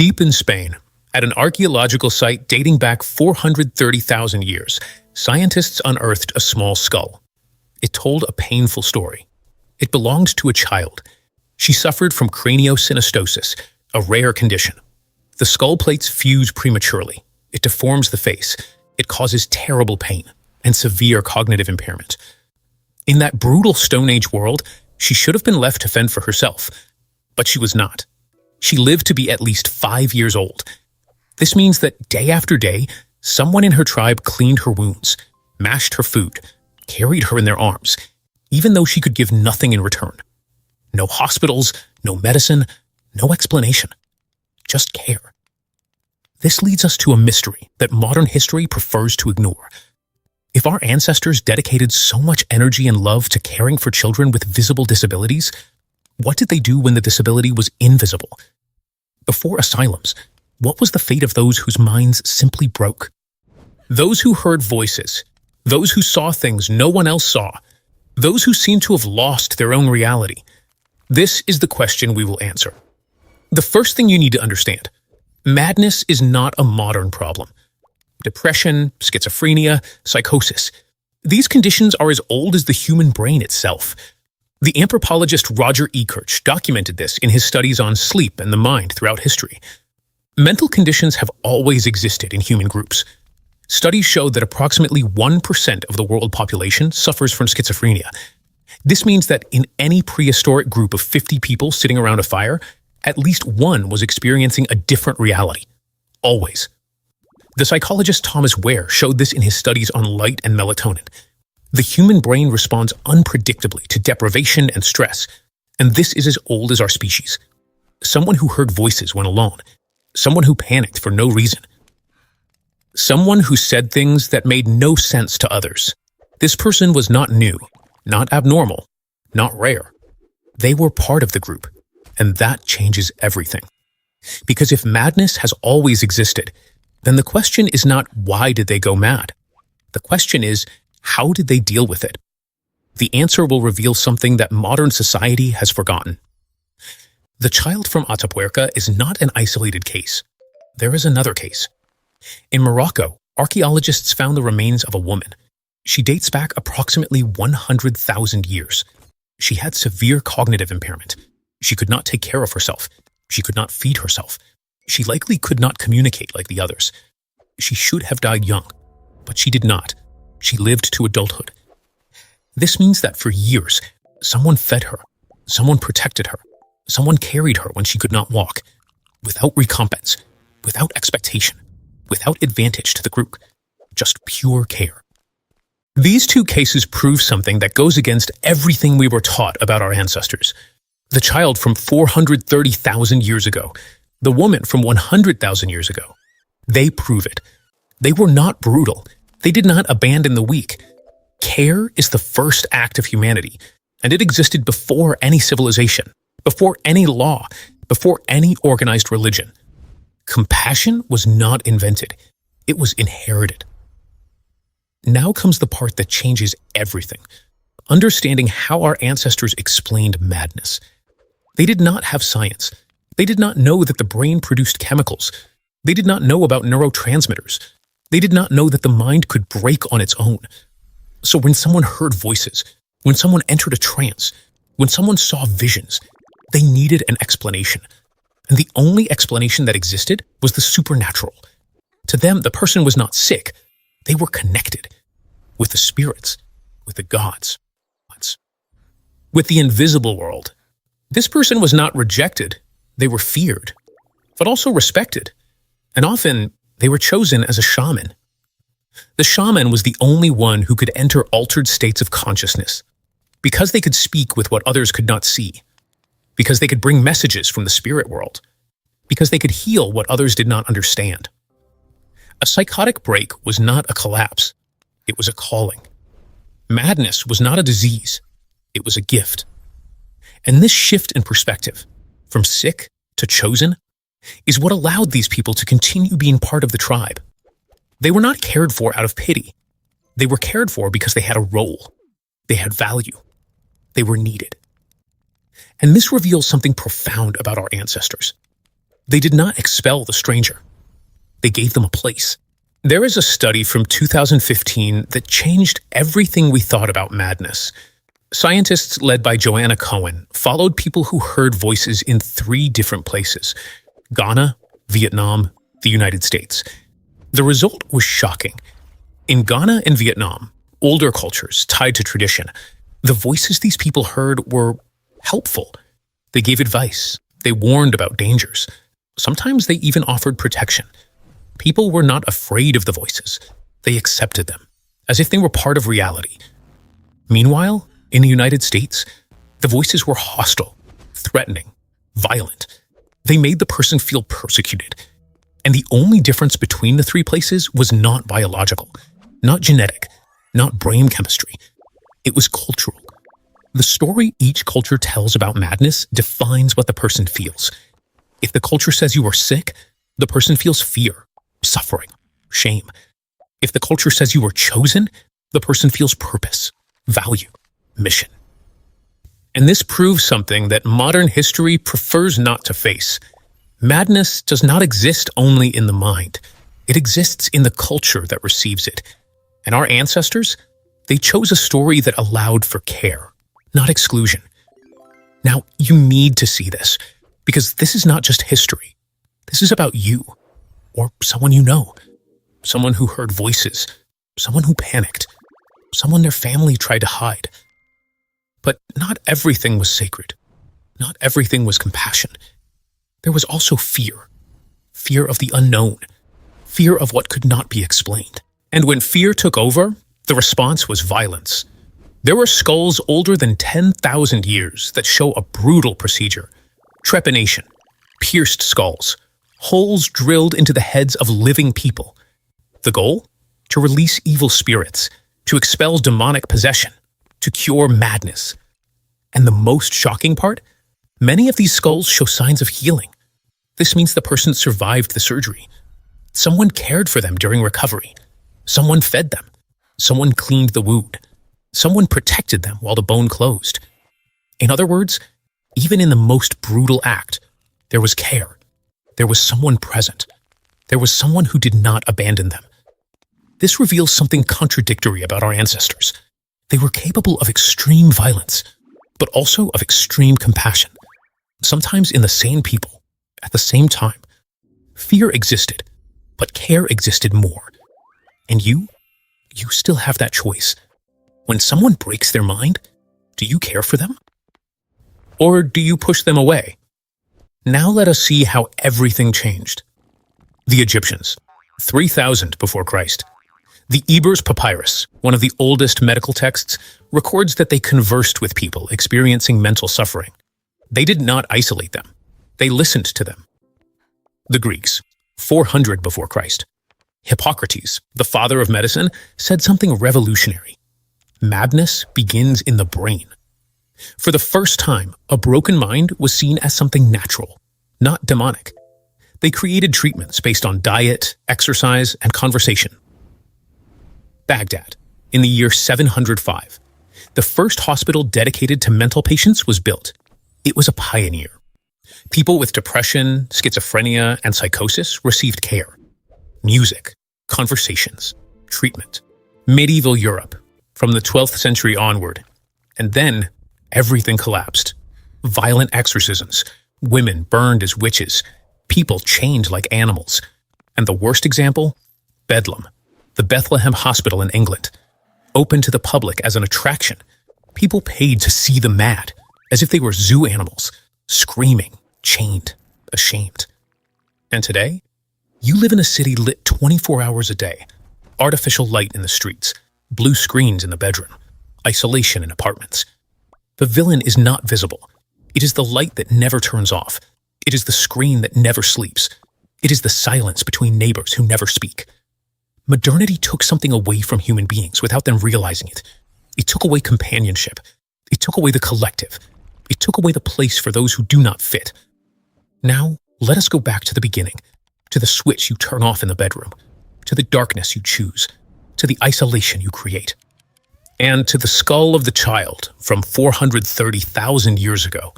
Deep in Spain, at an archaeological site dating back 430,000 years, scientists unearthed a small skull. It told a painful story. It belonged to a child. She suffered from craniosynostosis, a rare condition. The skull plates fuse prematurely. It deforms the face. It causes terrible pain and severe cognitive impairment. In that brutal Stone Age world, she should have been left to fend for herself, but she was not. She lived to be at least 5 years old. This means that day after day, someone in her tribe cleaned her wounds, mashed her food, carried her in their arms, even though she could give nothing in return. No hospitals, no medicine, no explanation. Just care. This leads us to a mystery that modern history prefers to ignore. If our ancestors dedicated so much energy and love to caring for children with visible disabilities, what did they do when the disability was invisible? Before Asylums, what was the fate of those whose minds simply broke? Those who heard voices, those who saw things no one else saw, those who seemed to have lost their own reality. This is the question we will answer. The first thing you need to understand: madness is not a modern problem. Depression, schizophrenia, psychosis. These conditions are as old as the human brain itself. The anthropologist Roger E. Kirch documented this in his studies on sleep and the mind throughout history. Mental conditions have always existed in human groups. Studies show that approximately 1% of the world population suffers from schizophrenia. This means that in any prehistoric group of 50 people sitting around a fire, at least one was experiencing a different reality. Always. The psychologist Thomas Ware showed this in his studies on light and melatonin. The human brain responds unpredictably to deprivation and stress, and this is as old as our species. Someone who heard voices when alone. Someone who panicked for no reason. Someone who said things that made no sense to others. This person was not new, not abnormal, not rare. They were part of the group, and that changes everything. Because if madness has always existed, then the question is not why did they go mad? The question is, how did they deal with it? The answer will reveal something that modern society has forgotten. The child from Atapuerca is not an isolated case. There is another case. In Morocco, archaeologists found the remains of a woman. She dates back approximately 100,000 years. She had severe cognitive impairment. She could not take care of herself. She could not feed herself. She likely could not communicate like the others. She should have died young, but she did not. She lived to adulthood. This means that for years, someone fed her, someone protected her, someone carried her when she could not walk, without recompense, without expectation, without advantage to the group, just pure care. These two cases prove something that goes against everything we were taught about our ancestors. The child from 430,000 years ago, the woman from 100,000 years ago. They prove it. They were not brutal. They did not abandon the weak. Care is the first act of humanity, and it existed before any civilization, before any law, before any organized religion. Compassion was not invented. It was inherited. Now comes the part that changes everything: understanding how our ancestors explained madness. They did not have science. They did not know that the brain produced chemicals. They did not know about neurotransmitters. They did not know that the mind could break on its own. So when someone heard voices, when someone entered a trance, when someone saw visions, they needed an explanation. And the only explanation that existed was the supernatural. To them, the person was not sick. They were connected with the spirits, with the gods, with the invisible world. This person was not rejected. They were feared, but also respected. And often, they were chosen as a shaman. The shaman was the only one who could enter altered states of consciousness, because they could speak with what others could not see, because they could bring messages from the spirit world, because they could heal what others did not understand. A psychotic break was not a collapse. It was a calling. Madness was not a disease. It was a gift. And this shift in perspective, from sick to chosen, is what allowed these people to continue being part of the tribe. They were not cared for out of pity. They were cared for because they had a role. They had value. They were needed. And this reveals something profound about our ancestors. They did not expel the stranger. They gave them a place. There is a study from 2015 that changed everything we thought about madness. Scientists led by Joanna Cohen followed people who heard voices in 3 different places: Ghana, Vietnam, the United States. The result was shocking. In Ghana and Vietnam, older cultures tied to tradition, the voices these people heard were helpful. They gave advice. They warned about dangers. Sometimes they even offered protection. People were not afraid of the voices. They accepted them, as if they were part of reality. Meanwhile, in the United States, the voices were hostile, threatening, violent. They made the person feel persecuted. And the only difference between the 3 places was not biological, not genetic, not brain chemistry. It was cultural. The story each culture tells about madness defines what the person feels. If the culture says you are sick, the person feels fear, suffering, shame. If the culture says you are chosen, the person feels purpose, value, mission. And this proves something that modern history prefers not to face. Madness does not exist only in the mind. It exists in the culture that receives it. And our ancestors, they chose a story that allowed for care, not exclusion. Now, you need to see this, because this is not just history. This is about you, or someone you know, someone who heard voices, someone who panicked, someone their family tried to hide. But not everything was sacred. Not everything was compassion. There was also fear. Fear of the unknown. Fear of what could not be explained. And when fear took over, the response was violence. There were skulls older than 10,000 years that show a brutal procedure. Trepanation, pierced skulls, holes drilled into the heads of living people. The goal? To release evil spirits, to expel demonic possession, to cure madness. And the most shocking part? Many of these skulls show signs of healing. This means the person survived the surgery. Someone cared for them during recovery. Someone fed them. Someone cleaned the wound. Someone protected them while the bone closed. In other words, even in the most brutal act, there was care. There was someone present. There was someone who did not abandon them. This reveals something contradictory about our ancestors. They were capable of extreme violence, but also of extreme compassion, sometimes in the same people, at the same time. Fear existed, but care existed more. And you still have that choice. When someone breaks their mind, do you care for them? Or do you push them away? Now let us see how everything changed. The Egyptians, 3000 before Christ. The Ebers Papyrus, one of the oldest medical texts, records that they conversed with people experiencing mental suffering. They did not isolate them. They listened to them. The Greeks, 400 before Christ. Hippocrates, the father of medicine, said something revolutionary. Madness begins in the brain. For the first time, a broken mind was seen as something natural, not demonic. They created treatments based on diet, exercise, and conversation. Baghdad, in the year 705, the first hospital dedicated to mental patients was built. It was a pioneer. People with depression, schizophrenia, and psychosis received care. Music, conversations, treatment. Medieval Europe, from the 12th century onward. And then, everything collapsed. Violent exorcisms, women burned as witches, people chained like animals. And the worst example? Bedlam, the Bethlehem Hospital in England. Open to the public as an attraction. People paid to see the mad, as if they were zoo animals, screaming, chained, ashamed. And today, you live in a city lit 24 hours a day, artificial light in the streets, blue screens in the bedroom, isolation in apartments. The villain is not visible. It is the light that never turns off. It is the screen that never sleeps. It is the silence between neighbors who never speak. Modernity took something away from human beings without them realizing it. It took away companionship. It took away the collective. It took away the place for those who do not fit. Now, let us go back to the beginning, to the switch you turn off in the bedroom, to the darkness you choose, to the isolation you create, and to the skull of the child from 430,000 years ago.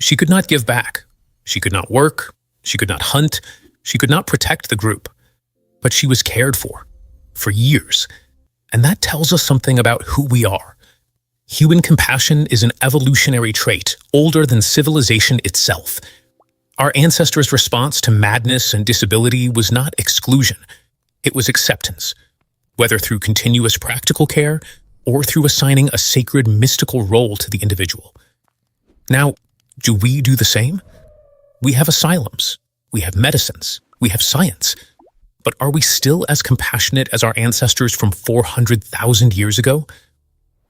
She could not give back. She could not work. She could not hunt, she could not protect the group, but she was cared for years. And that tells us something about who we are. Human compassion is an evolutionary trait, older than civilization itself. Our ancestors' response to madness and disability was not exclusion, it was acceptance, whether through continuous practical care or through assigning a sacred mystical role to the individual. Now, do we do the same? We have asylums, we have medicines, we have science. But are we still as compassionate as our ancestors from 400,000 years ago?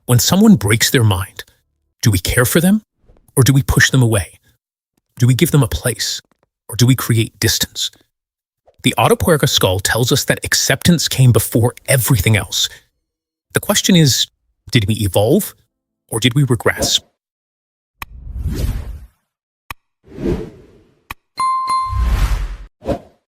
When someone breaks their mind, do we care for them or do we push them away? Do we give them a place or do we create distance? The Atapuerca skull tells us that acceptance came before everything else. The question is, did we evolve or did we regress?